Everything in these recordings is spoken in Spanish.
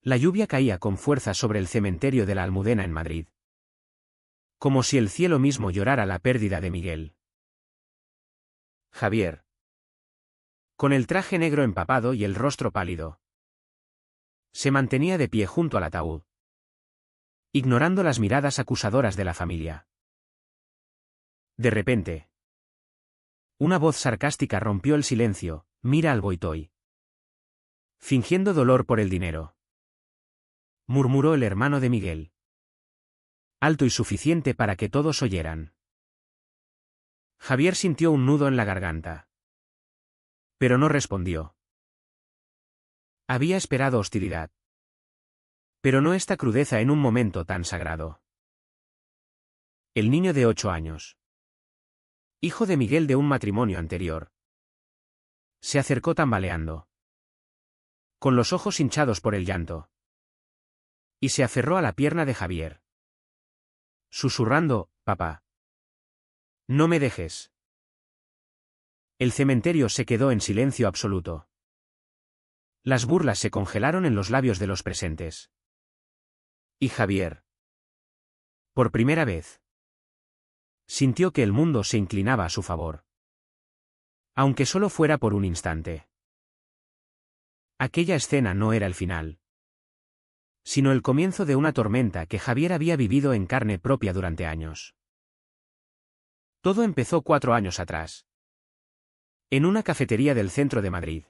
La lluvia caía con fuerza sobre el cementerio de la Almudena en Madrid. Como si el cielo mismo llorara la pérdida de Miguel. Javier. Con el traje negro empapado y el rostro pálido. Se mantenía de pie junto al ataúd, ignorando las miradas acusadoras de la familia. De repente, una voz sarcástica rompió el silencio: «Mira al Boitoy». Fingiendo dolor por el dinero, murmuró el hermano de Miguel. Alto y suficiente para que todos oyeran. Javier sintió un nudo en la garganta. Pero no respondió. Había esperado hostilidad. Pero no esta crudeza en un momento tan sagrado. El niño de 8 años, hijo de Miguel de un matrimonio anterior, se acercó tambaleando, con los ojos hinchados por el llanto, y se aferró a la pierna de Javier, susurrando: «Papá, no me dejes». El cementerio se quedó en silencio absoluto. Las burlas se congelaron en los labios de los presentes. Y Javier, por primera vez, sintió que el mundo se inclinaba a su favor. Aunque solo fuera por un instante. Aquella escena no era el final, sino el comienzo de una tormenta que Javier había vivido en carne propia durante años. Todo empezó 4 años atrás, en una cafetería del centro de Madrid,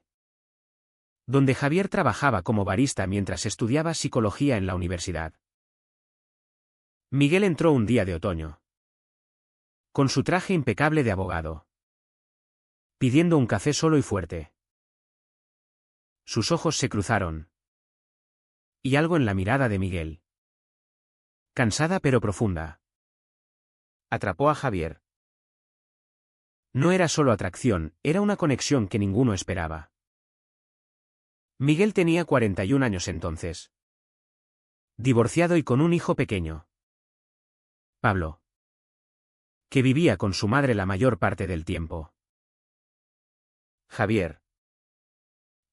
donde Javier trabajaba como barista mientras estudiaba psicología en la universidad. Miguel entró un día de otoño, con su traje impecable de abogado, pidiendo un café solo y fuerte. Sus ojos se cruzaron. Y algo en la mirada de Miguel, cansada pero profunda, atrapó a Javier. No era solo atracción, era una conexión que ninguno esperaba. Miguel tenía 41 años entonces, divorciado y con un hijo pequeño, Pablo, que vivía con su madre la mayor parte del tiempo. Javier,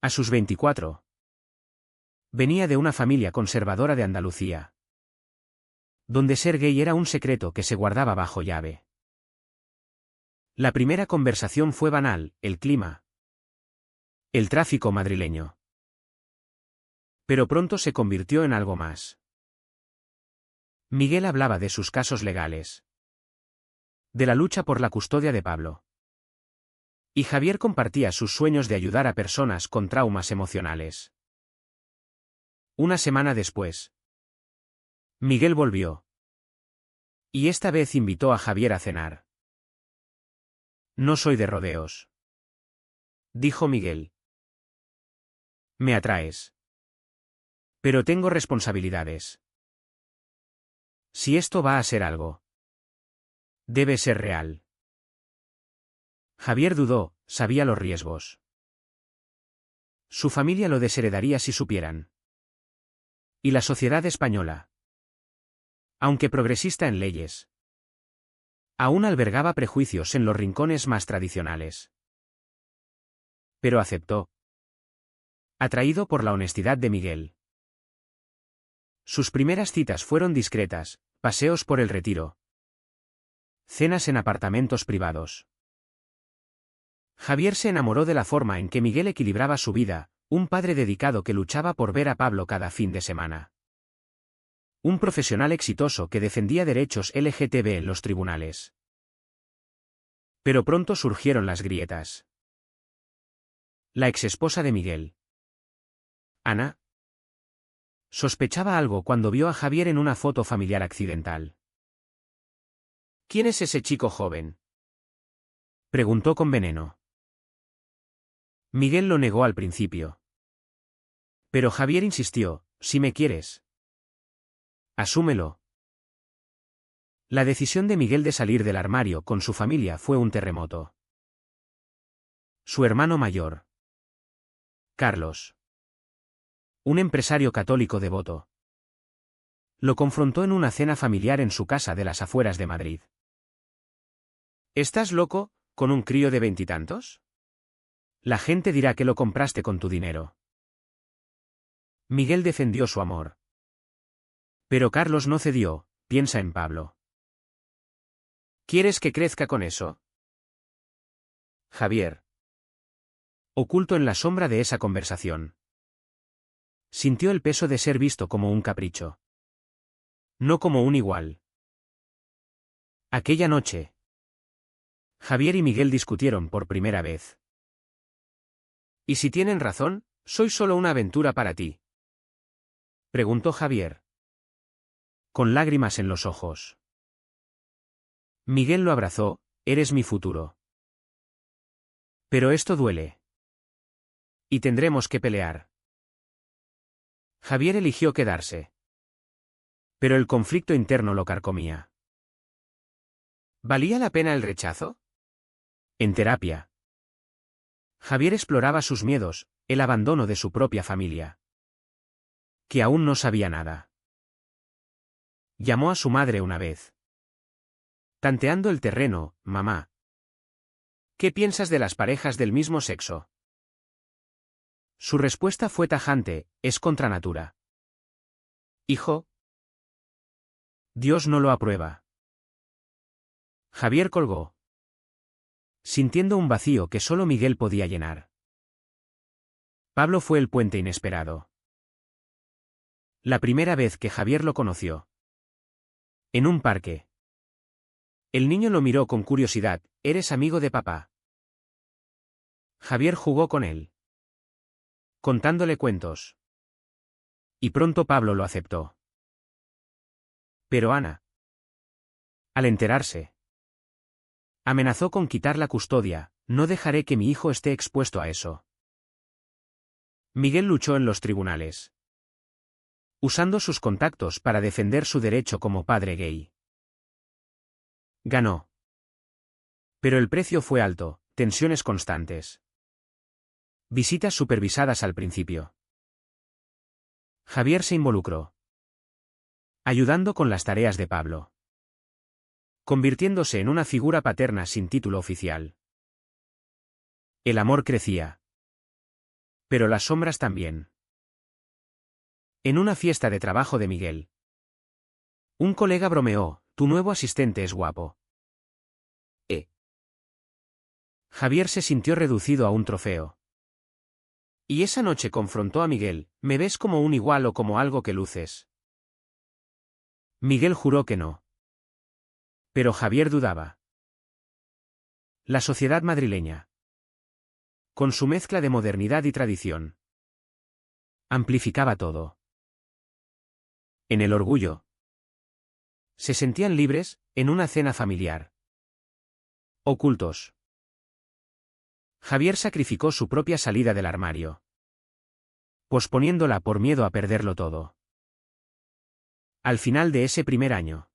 a sus 24, venía de una familia conservadora de Andalucía, donde ser gay era un secreto que se guardaba bajo llave. La primera conversación fue banal: el clima, el tráfico madrileño. Pero pronto se convirtió en algo más. Miguel hablaba de sus casos legales, de la lucha por la custodia de Pablo. Y Javier compartía sus sueños de ayudar a personas con traumas emocionales. Una semana después, Miguel volvió. Y esta vez invitó a Javier a cenar. «No soy de rodeos», dijo Miguel. «Me atraes. Pero tengo responsabilidades. Si esto va a ser algo, debe ser real». Javier dudó, sabía los riesgos. Su familia lo desheredaría si supieran. Y la sociedad española, aunque progresista en leyes, aún albergaba prejuicios en los rincones más tradicionales. Pero aceptó, atraído por la honestidad de Miguel. Sus primeras citas fueron discretas: paseos por el Retiro, cenas en apartamentos privados. Javier se enamoró de la forma en que Miguel equilibraba su vida: un padre dedicado que luchaba por ver a Pablo cada fin de semana, un profesional exitoso que defendía derechos LGTB en los tribunales. Pero pronto surgieron las grietas. La exesposa de Miguel, Ana, sospechaba algo cuando vio a Javier en una foto familiar accidental. «¿Quién es ese chico joven?», preguntó con veneno. Miguel lo negó al principio. Pero Javier insistió: «Si me quieres, asúmelo». La decisión de Miguel de salir del armario con su familia fue un terremoto. Su hermano mayor, Carlos, un empresario católico devoto, lo confrontó en una cena familiar en su casa de las afueras de Madrid. «¿Estás loco, con un crío de 20 y tantos? La gente dirá que lo compraste con tu dinero». Miguel defendió su amor. Pero Carlos no cedió, piensa en Pablo. ¿Quieres que crezca con eso? Javier. Oculto en la sombra de esa conversación. Sintió el peso de ser visto como un capricho. No como un igual. Aquella noche, Javier y Miguel discutieron por primera vez. ¿Y si tienen razón, soy solo una aventura para ti? Preguntó Javier. Con lágrimas en los ojos. Miguel lo abrazó, eres mi futuro. Pero esto duele. Y tendremos que pelear. Javier eligió quedarse. Pero el conflicto interno lo carcomía. ¿Valía la pena el rechazo? En terapia. Javier exploraba sus miedos, el abandono de su propia familia. Que aún no sabía nada. Llamó a su madre una vez. Tanteando el terreno, mamá. ¿Qué piensas de las parejas del mismo sexo? Su respuesta fue tajante, es contra natura. Hijo. Dios no lo aprueba. Javier colgó. Sintiendo un vacío que solo Miguel podía llenar. Pablo fue el puente inesperado. La primera vez que Javier lo conoció. En un parque. El niño lo miró con curiosidad, ¿eres amigo de papá? Javier jugó con él. Contándole cuentos. Y pronto Pablo lo aceptó. Pero Ana. Al enterarse. Amenazó con quitar la custodia, no dejaré que mi hijo esté expuesto a eso. Miguel luchó en los tribunales. Usando sus contactos para defender su derecho como padre gay. Ganó. Pero el precio fue alto, tensiones constantes. Visitas supervisadas al principio. Javier se involucró. Ayudando con las tareas de Pablo. Convirtiéndose en una figura paterna sin título oficial. El amor crecía. Pero las sombras también. En una fiesta de trabajo de Miguel. Un colega bromeó, tu nuevo asistente es guapo. Javier se sintió reducido a un trofeo. Y esa noche confrontó a Miguel, ¿me ves como un igual o como algo que luces? Miguel juró que no. Pero Javier dudaba. La sociedad madrileña. Con su mezcla de modernidad y tradición. Amplificaba todo. En el orgullo. Se sentían libres, en una cena familiar. Ocultos. Javier sacrificó su propia salida del armario. Posponiéndola por miedo a perderlo todo. Al final de ese primer año.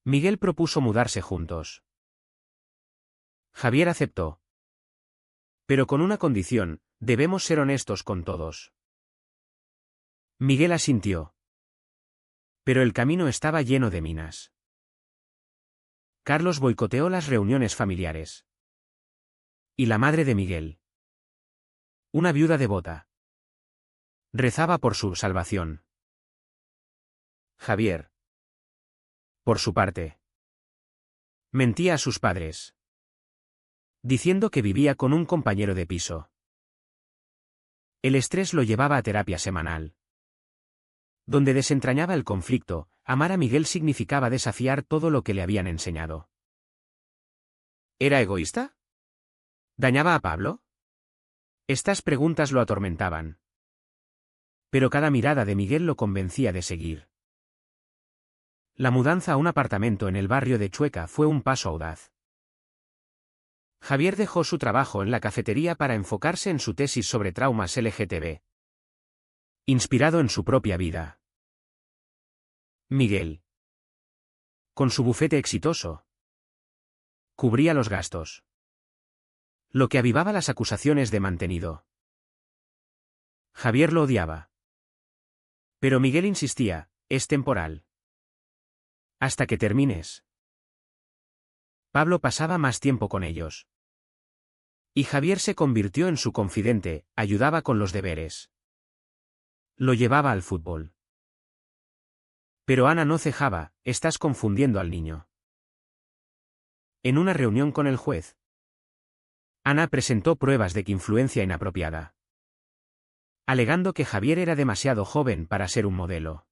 Miguel propuso mudarse juntos. Javier aceptó. Pero con una condición, debemos ser honestos con todos. Miguel asintió. Pero el camino estaba lleno de minas. Carlos boicoteó las reuniones familiares. Y la madre de Miguel. Una viuda devota. Rezaba por su salvación. Javier. Por su parte. Mentía a sus padres. Diciendo que vivía con un compañero de piso. El estrés lo llevaba a terapia semanal. Donde desentrañaba el conflicto, amar a Miguel significaba desafiar todo lo que le habían enseñado. ¿Era egoísta? ¿Dañaba a Pablo? Estas preguntas lo atormentaban. Pero cada mirada de Miguel lo convencía de seguir. La mudanza a un apartamento en el barrio de Chueca fue un paso audaz. Javier dejó su trabajo en la cafetería para enfocarse en su tesis sobre traumas LGTB. Inspirado en su propia vida. Miguel. Con su bufete exitoso. Cubría los gastos. Lo que avivaba las acusaciones de mantenido. Javier lo odiaba. Pero Miguel insistía, es temporal. Hasta que termines. Pablo pasaba más tiempo con ellos. Y Javier se convirtió en su confidente, ayudaba con los deberes. Lo llevaba al fútbol. Pero Ana no cejaba, estás confundiendo al niño. En una reunión con el juez, Ana presentó pruebas de que influencia inapropiada, alegando que Javier era demasiado joven para ser un modelo.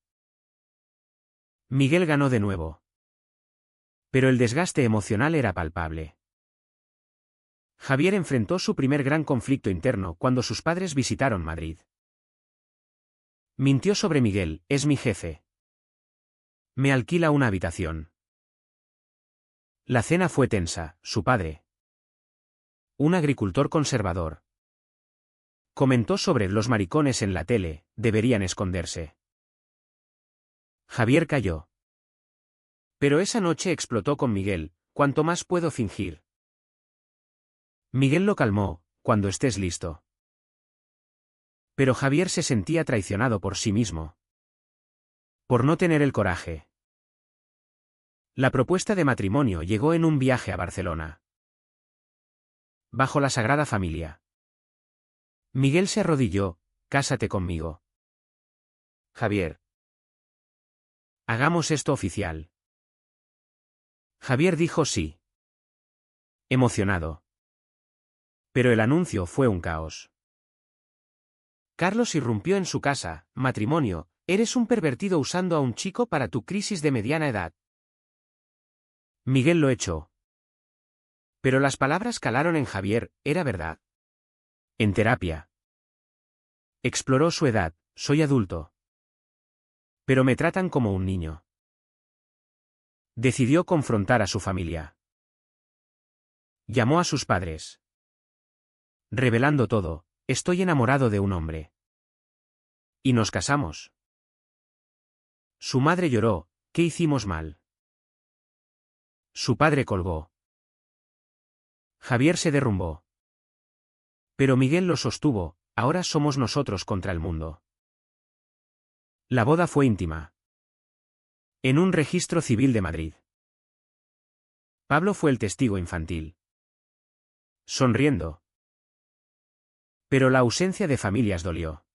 Miguel ganó de nuevo. Pero el desgaste emocional era palpable. Javier enfrentó su primer gran conflicto interno cuando sus padres visitaron Madrid. Mintió sobre Miguel, es mi jefe. Me alquila una habitación. La cena fue tensa, su padre, un agricultor conservador, comentó sobre los maricones en la tele, deberían esconderse. Javier cayó. Pero esa noche explotó con Miguel, ¿cuánto más puedo fingir? Miguel lo calmó, cuando estés listo. Pero Javier se sentía traicionado por sí mismo. Por no tener el coraje. La propuesta de matrimonio llegó en un viaje a Barcelona. Bajo la Sagrada Familia. Miguel se arrodilló, cásate conmigo. Javier. Hagamos esto oficial. Javier dijo sí. Emocionado. Pero el anuncio fue un caos. Carlos irrumpió en su casa, matrimonio, eres un pervertido usando a un chico para tu crisis de mediana edad. Miguel lo echó. Pero las palabras calaron en Javier, era verdad. En terapia. Exploró su edad, soy adulto. Pero me tratan como un niño. Decidió confrontar a su familia. Llamó a sus padres. Revelando todo, estoy enamorado de un hombre. Y nos casamos. Su madre lloró, ¿qué hicimos mal? Su padre colgó. Javier se derrumbó. Pero Miguel lo sostuvo, ahora somos nosotros contra el mundo. La boda fue íntima. En un registro civil de Madrid. Pablo fue el testigo infantil. Sonriendo. Pero la ausencia de familias dolió.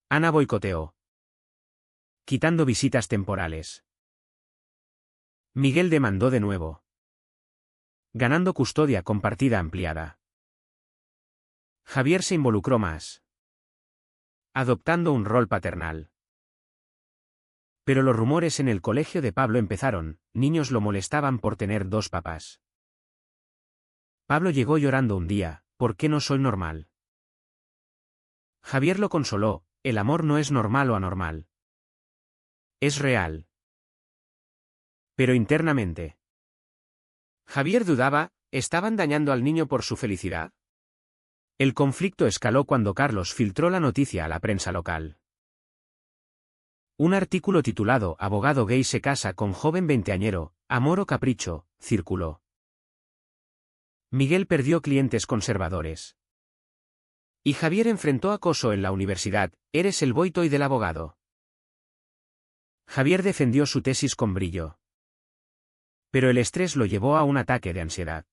Ana boicoteó. Quitando visitas temporales. Miguel demandó de nuevo. Ganando custodia compartida ampliada. Javier se involucró más. Adoptando un rol paternal. Pero los rumores en el colegio de Pablo empezaron, niños lo molestaban por tener dos papás. Pablo llegó llorando un día, ¿por qué no soy normal? Javier lo consoló, el amor no es normal o anormal. Es real. Pero internamente. Javier dudaba, ¿estaban dañando al niño por su felicidad? El conflicto escaló cuando Carlos filtró la noticia a la prensa local. Un artículo titulado Abogado gay se casa con joven veinteañero, amor o capricho, circuló. Miguel perdió clientes conservadores. Y Javier enfrentó acoso en la universidad, eres el boy-toy del abogado. Javier defendió su tesis con brillo. Pero el estrés lo llevó a un ataque de ansiedad.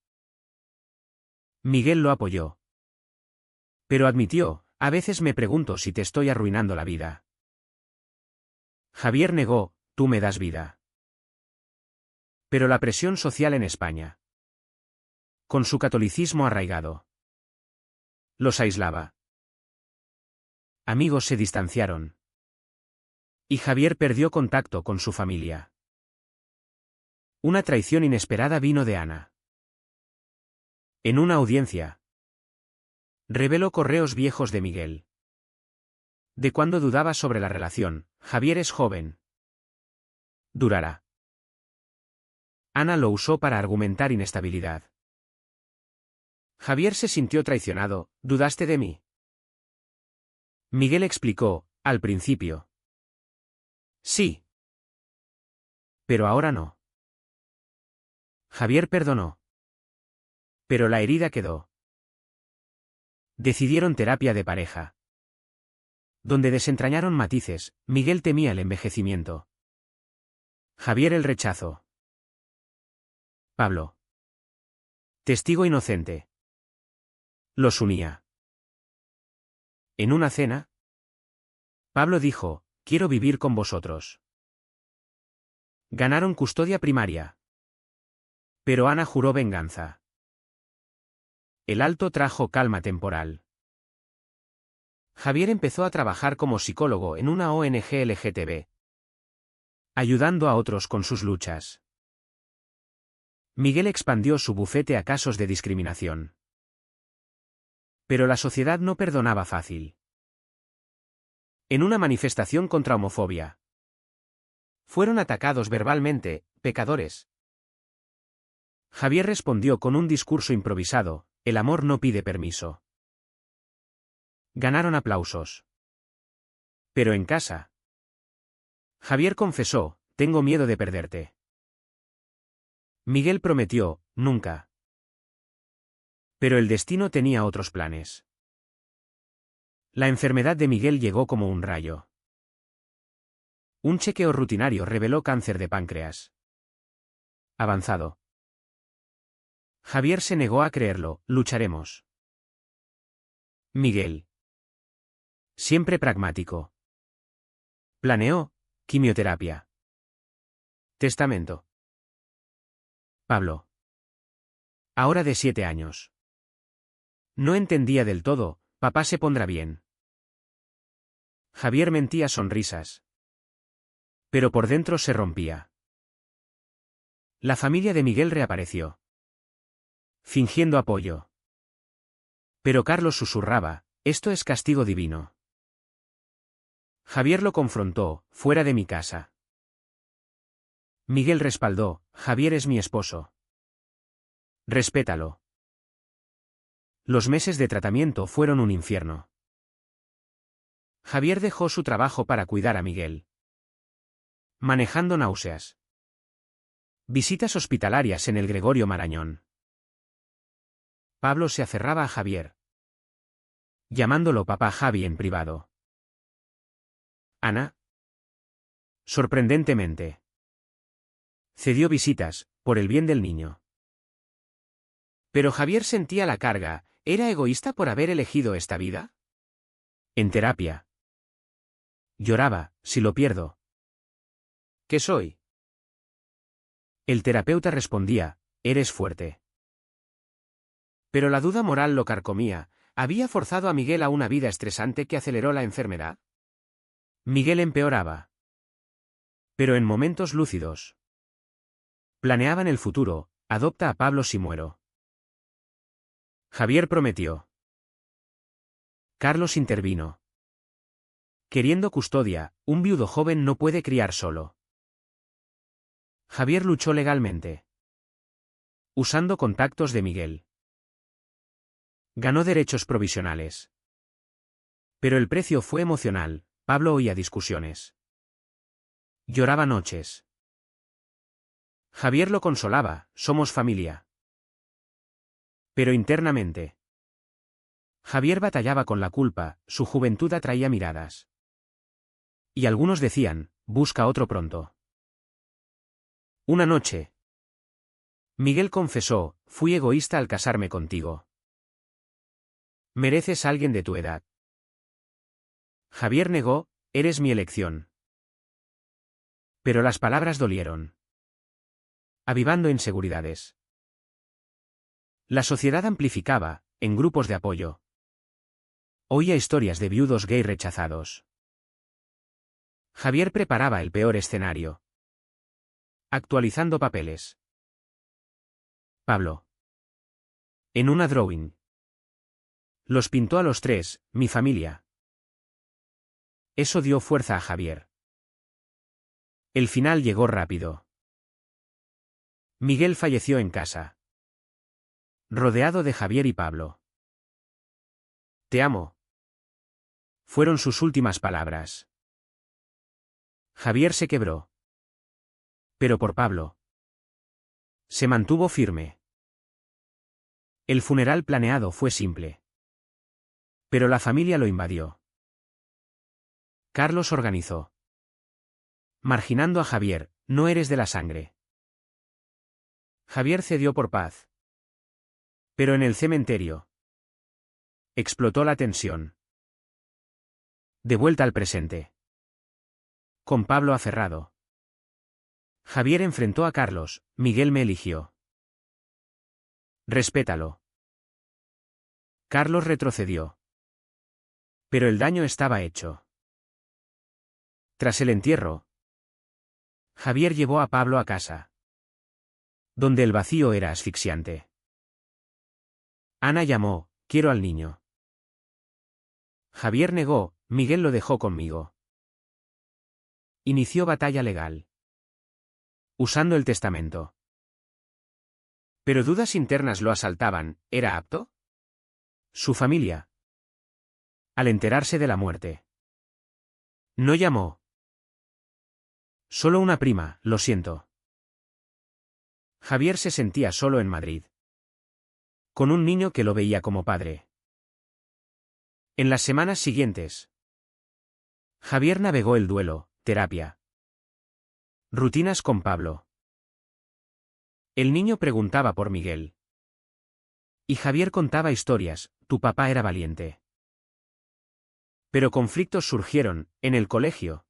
Miguel lo apoyó. Pero admitió, a veces me pregunto si te estoy arruinando la vida. Javier negó, tú me das vida. Pero la presión social en España. Con su catolicismo arraigado. Los aislaba. Amigos se distanciaron. Y Javier perdió contacto con su familia. Una traición inesperada vino de Ana. En una audiencia. Reveló correos viejos de Miguel. De cuando dudaba sobre la relación, Javier es joven. Durará. Ana lo usó para argumentar inestabilidad. Javier se sintió traicionado, ¿dudaste de mí? Miguel explicó, al principio. Sí. Pero ahora no. Javier perdonó. Pero la herida quedó. Decidieron terapia de pareja. Donde desentrañaron matices, Miguel temía el envejecimiento. Javier el rechazo. Pablo. Testigo inocente. Los unía. En una cena, Pablo dijo, quiero vivir con vosotros. Ganaron custodia primaria. Pero Ana juró venganza. El alto trajo calma temporal. Javier empezó a trabajar como psicólogo en una ONG LGTB, ayudando a otros con sus luchas. Miguel expandió su bufete a casos de discriminación. Pero la sociedad no perdonaba fácil. En una manifestación contra homofobia, fueron atacados verbalmente, pecadores. Javier respondió con un discurso improvisado, el amor no pide permiso. Ganaron aplausos. Pero en casa, Javier confesó, tengo miedo de perderte. Miguel prometió, nunca. Pero el destino tenía otros planes. La enfermedad de Miguel llegó como un rayo. Un chequeo rutinario reveló cáncer de páncreas avanzado. Javier se negó a creerlo, lucharemos. Miguel, siempre pragmático, planeó, quimioterapia. Testamento. Pablo. Ahora de 7 años. No entendía del todo, papá se pondrá bien. Javier mentía sonrisas. Pero por dentro se rompía. La familia de Miguel reapareció, fingiendo apoyo. Pero Carlos susurraba, esto es castigo divino. Javier lo confrontó, fuera de mi casa. Miguel respaldó, Javier es mi esposo. Respétalo. Los meses de tratamiento fueron un infierno. Javier dejó su trabajo para cuidar a Miguel, manejando náuseas. Visitas hospitalarias en el Gregorio Marañón. Pablo se aferraba a Javier, llamándolo papá Javi en privado. Ana, sorprendentemente, cedió visitas, por el bien del niño. Pero Javier sentía la carga, ¿era egoísta por haber elegido esta vida? En terapia. Lloraba, si lo pierdo. ¿Qué soy? El terapeuta respondía, eres fuerte. Pero la duda moral lo carcomía, ¿había forzado a Miguel a una vida estresante que aceleró la enfermedad? Miguel empeoraba. Pero en momentos lúcidos. Planeaban el futuro, adopta a Pablo si muero. Javier prometió. Carlos intervino. Queriendo custodia, un viudo joven no puede criar solo. Javier luchó legalmente, usando contactos de Miguel. Ganó derechos provisionales. Pero el precio fue emocional, Pablo oía discusiones. Lloraba noches. Javier lo consolaba, somos familia. Pero internamente, Javier batallaba con la culpa, su juventud atraía miradas. Y algunos decían, busca otro pronto. Una noche, Miguel confesó, fui egoísta al casarme contigo. Mereces a alguien de tu edad. Javier negó, eres mi elección. Pero las palabras dolieron, avivando inseguridades. La sociedad amplificaba, en grupos de apoyo. Oía historias de viudos gay rechazados. Javier preparaba el peor escenario, actualizando papeles. Pablo. En una drawing. Los pintó a los 3, mi familia. Eso dio fuerza a Javier. El final llegó rápido. Miguel falleció en casa, rodeado de Javier y Pablo. Te amo. Fueron sus últimas palabras. Javier se quebró. Pero por Pablo. Se mantuvo firme. El funeral planeado fue simple. Pero la familia lo invadió. Carlos organizó. Marginando a Javier, no eres de la sangre. Javier cedió por paz. Pero en el cementerio explotó la tensión. De vuelta al presente. Con Pablo aferrado. Javier enfrentó a Carlos, Miguel me eligió. Respétalo. Carlos retrocedió. Pero el daño estaba hecho. Tras el entierro, Javier llevó a Pablo a casa, donde el vacío era asfixiante. Ana llamó, quiero al niño. Javier negó, Miguel lo dejó conmigo. Inició batalla legal. Usando el testamento. Pero dudas internas lo asaltaban, ¿era apto? Su familia. Al enterarse de la muerte. No llamó. Solo una prima, lo siento. Javier se sentía solo en Madrid. Con un niño que lo veía como padre. En las semanas siguientes, Javier navegó el duelo, terapia. Rutinas con Pablo. El niño preguntaba por Miguel. Y Javier contaba historias, tu papá era valiente. Pero conflictos surgieron, en el colegio.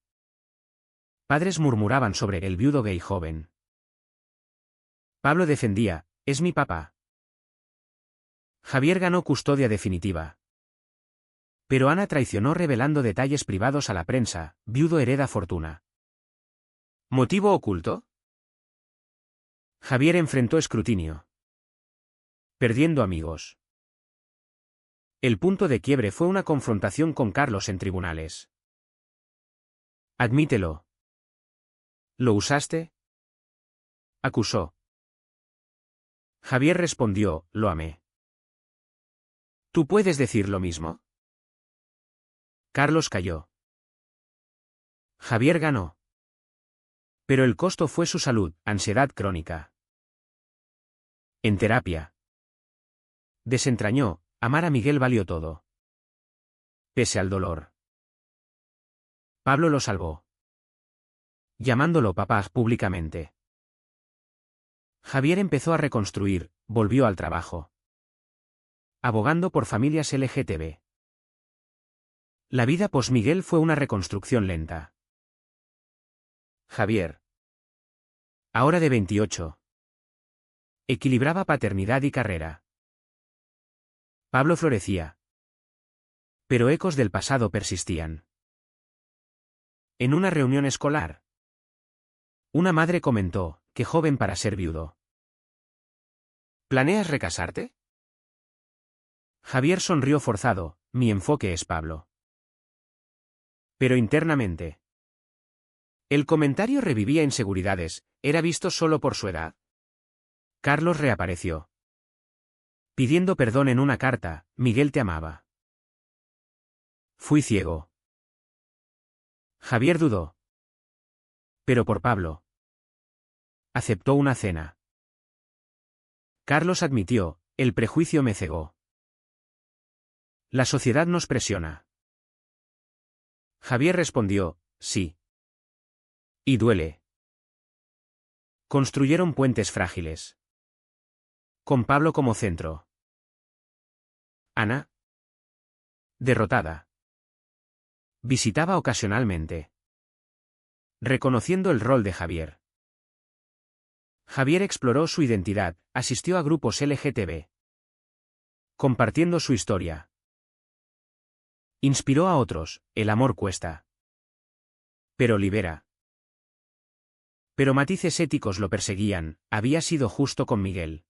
Padres murmuraban sobre el viudo gay joven. Pablo defendía, es mi papá. Javier ganó custodia definitiva. Pero Ana traicionó revelando detalles privados a la prensa, viudo hereda fortuna. ¿Motivo oculto? Javier enfrentó escrutinio. Perdiendo amigos. El punto de quiebre fue una confrontación con Carlos en tribunales. Admítelo. ¿Lo usaste? Acusó. Javier respondió, lo amé. ¿Tú puedes decir lo mismo? Carlos cayó. Javier ganó. Pero el costo fue su salud, ansiedad crónica. En terapia. Desentrañó, amar a Miguel valió todo. Pese al dolor. Pablo lo salvó. Llamándolo papá públicamente. Javier empezó a reconstruir, volvió al trabajo. Abogando por familias LGTB. La vida post-Miguel fue una reconstrucción lenta. Javier. Ahora de 28. Equilibraba paternidad y carrera. Pablo florecía. Pero ecos del pasado persistían. En una reunión escolar, una madre comentó, qué joven para ser viudo. ¿Planeas recasarte? Javier sonrió forzado, mi enfoque es Pablo. Pero internamente. El comentario revivía inseguridades, ¿era visto solo por su edad? Carlos reapareció. Pidiendo perdón en una carta, Miguel te amaba. Fui ciego. Javier dudó. Pero por Pablo. Aceptó una cena. Carlos admitió, el prejuicio me cegó. La sociedad nos presiona. Javier respondió, sí. Y duele. Construyeron puentes frágiles. Con Pablo como centro. Ana. Derrotada. Visitaba ocasionalmente. Reconociendo el rol de Javier. Javier exploró su identidad, asistió a grupos LGTB. Compartiendo su historia. Inspiró a otros, el amor cuesta. Pero libera. Pero matices éticos lo perseguían, había sido justo con Miguel.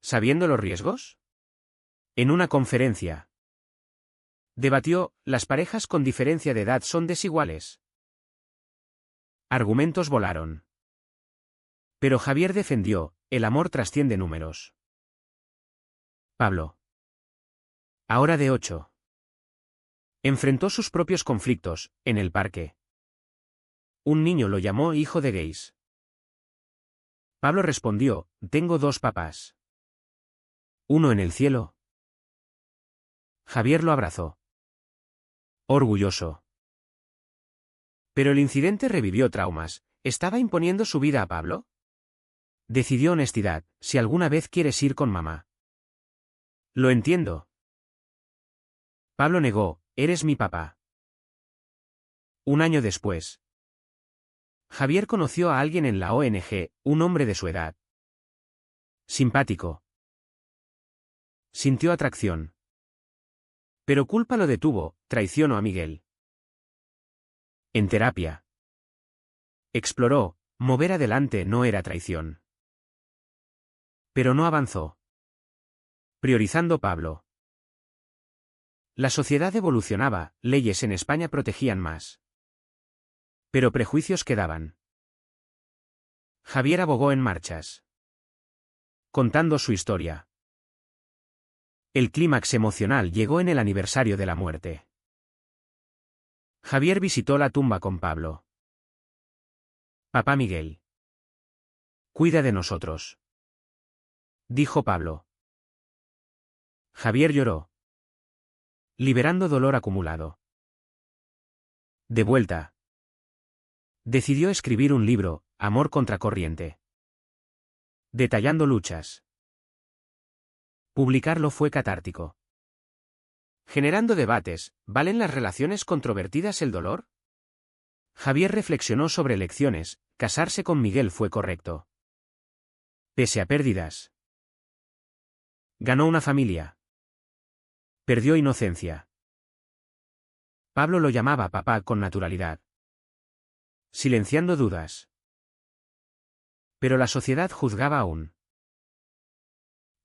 ¿Sabiendo los riesgos? En una conferencia. Debatió, ¿las parejas con diferencia de edad son desiguales? Argumentos volaron. Pero Javier defendió, el amor trasciende números. Pablo. Ahora de 8. Enfrentó sus propios conflictos, en el parque. Un niño lo llamó hijo de gays. Pablo respondió, tengo 2 papás. Uno en el cielo. Javier lo abrazó. Orgulloso. Pero el incidente revivió traumas, ¿estaba imponiendo su vida a Pablo? Decidió honestidad, si alguna vez quieres ir con mamá. Lo entiendo. Pablo negó, eres mi papá. Un año después, Javier conoció a alguien en la ONG, un hombre de su edad. Simpático. Sintió atracción. Pero culpa lo detuvo, traicionó a Miguel. En terapia. Exploró, mover adelante no era traición. Pero no avanzó. Priorizando Pablo. La sociedad evolucionaba, leyes en España protegían más. Pero prejuicios quedaban. Javier abogó en marchas. Contando su historia. El clímax emocional llegó en el aniversario de la muerte. Javier visitó la tumba con Pablo. Papá Miguel. Cuida de nosotros. Dijo Pablo. Javier lloró. Liberando dolor acumulado. De vuelta. Decidió escribir un libro, Amor contracorriente. Detallando luchas. Publicarlo fue catártico. Generando debates, ¿valen las relaciones controvertidas el dolor? Javier reflexionó sobre elecciones, casarse con Miguel fue correcto. Pese a pérdidas. Ganó una familia. Perdió inocencia. Pablo lo llamaba papá con naturalidad. Silenciando dudas. Pero la sociedad juzgaba aún.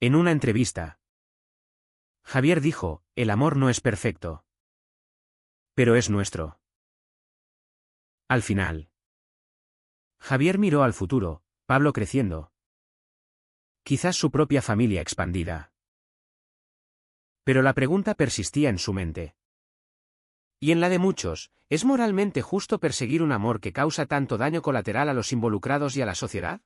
En una entrevista, Javier dijo, el amor no es perfecto. Pero es nuestro. Al final. Javier miró al futuro, Pablo creciendo. Quizás su propia familia expandida. Pero la pregunta persistía en su mente. Y en la de muchos, ¿es moralmente justo perseguir un amor que causa tanto daño colateral a los involucrados y a la sociedad?